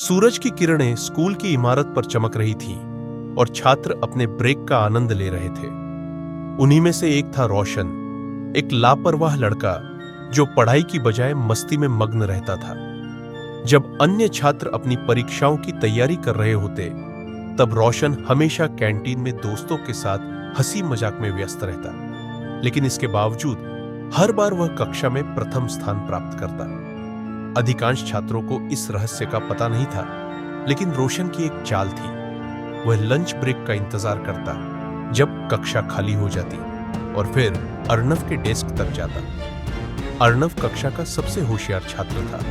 सूरज की किरणें स्कूल की इमारत पर चमक रही थीं और छात्र अपने ब्रेक का आनंद ले रहे थे। उन्हीं में से एक था रोशन, एक लापरवाह लड़का जो पढ़ाई की बजाय मस्ती में मग्न रहता था। जब अन्य छात्र अपनी परीक्षाओं की तैयारी कर रहे होते, तब रोशन हमेशा कैंटीन में दोस्तों के साथ हंसी मजाक में व्यस्त रहता। लेकिन इसके बावजूद हर बार वह कक्षा में प्रथम स्थान प्राप्त करता। अधिकांश छात्रों को इस रहस्य का पता नहीं था, लेकिन रोशन की एक चाल थी। वह लंच ब्रेक का इंतजार करता जब कक्षा खाली हो जाती और फिर अर्णव के डेस्क तक जाता। अर्णव कक्षा का सबसे होशियार छात्र था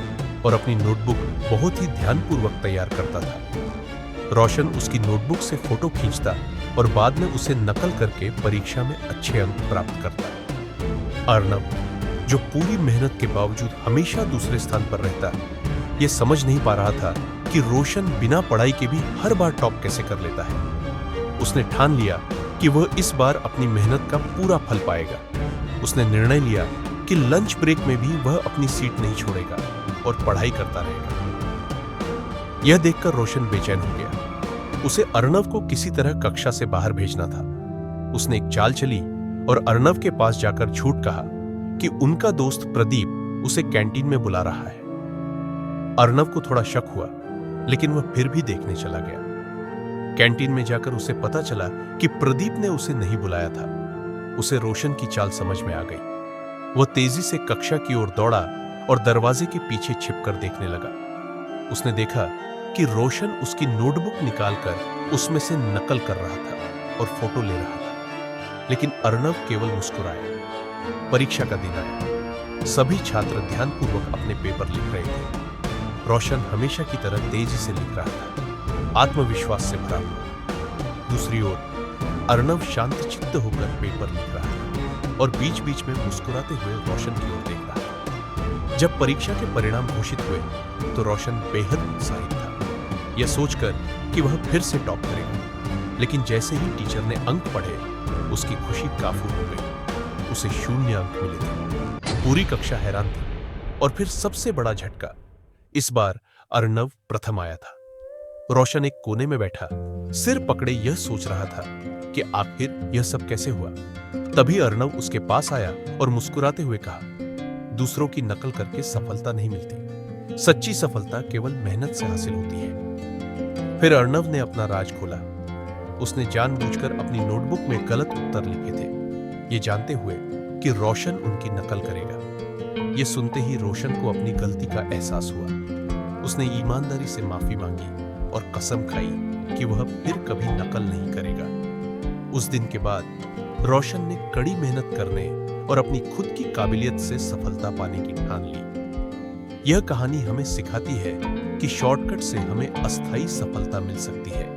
और अपनी नोटबुक बहुत ही ध्यानपूर्वक तैयार करता था। रोशन उसकी नोटबुक से फोटो खींचता और बाद में उसे नकल करके परीक्षा में अच्छे अंक प्राप्त करता। अर्णव, जो पूरी मेहनत के बावजूद हमेशा दूसरे स्थान पर रहता, यह समझ नहीं पा रहा था कि रोशन बिना पढ़ाई के भी हर बार टॉप कैसे कर लेता है। उसने ठान लिया कि वह इस बार अपनी मेहनत का पूरा फल पाएगा। उसने निर्णय लिया कि लंच ब्रेक में भी वह अपनी सीट नहीं छोड़ेगा और पढ़ाई करता रहेगा। यह देखकर रोशन बेचैन हो गया। उसे अर्णव को किसी तरह कक्षा से बाहर भेजना था। उसने एक चाल चली और अर्णव के पास जाकर झूठ कहा कि उनका दोस्त प्रदीप उसे कैंटीन में बुला रहा है। अर्णव को थोड़ा शक हुआ, लेकिन वह फिर भी देखने चला गया। कैंटीन में जाकर उसे पता चला कि प्रदीप ने उसे नहीं बुलाया था। उसे रोशन की चाल समझ में आ गई। वह तेजी से कक्षा की ओर दौड़ा और दरवाजे के पीछे छिपकर देखने लगा। उसने देखा कि रोशन उसकी नोटबुक निकालकर उसमें से नकल कर रहा था और फोटो ले रहा था, लेकिन अर्णव केवल मुस्कुराया। परीक्षा का दिन आया। सभी छात्र ध्यानपूर्वक अपने पेपर लिख रहे थे। रोशन हमेशा की तरह तेजी से लिख रहा था, आत्मविश्वास से भरा हुआ। दूसरी ओर अर्णव शांत चित्त होकर पेपर लिख रहा था और बीच बीच में मुस्कुराते हुए रोशन की ओर देख रहा था। जब परीक्षा के परिणाम घोषित हुए तो रोशन बेहद उत्साहित था, यह सोचकर कि वह फिर से टॉप करेगा। लेकिन जैसे ही टीचर ने अंक पढ़े, उसकी खुशी काफूर हो गई। उसे 0 अंक मिले थे। पूरी कक्षा हैरान थी। और फिर सबसे बड़ा झटका, इस बार अर्णव प्रथम आया था। रोशन एक कोने में बैठा सिर पकड़े यह सोच रहा था कि आखिर यह सब कैसे हुआ। तभी अर्णव उसके पास आया और मुस्कुराते हुए कहा, दूसरों की नकल करके सफलता नहीं मिलती। सच्ची सफलता केवल मेहनत से हासिल होती है। फिर अर्णव ने अपना राज खोला। उसने जानबूझकर अपनी नोटबुक में गलत उत्तर लिखे थे, ये जानते हुए कि रोशन उनकी नकल करेगा। ये सुनते ही रोशन को अपनी गलती का एहसास हुआ। उसने ईमानदारी से माफी मांगी और कसम खाई कि वह फिर कभी नकल नहीं करेगा। उस दिन के बाद रोशन ने कड़ी मेहनत करने और अपनी खुद की काबिलियत से सफलता पाने की ठान ली। यह कहानी हमें सिखाती है कि शॉर्टकट से हमें अस्थायी सफलता मिल सकती है,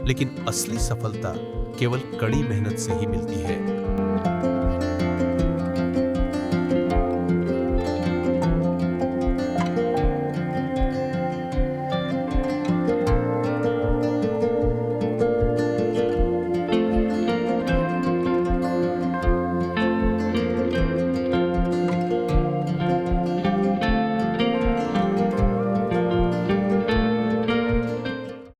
लेकिन असली सफलता केवल कड़ी मेहनत से ही मिलती है।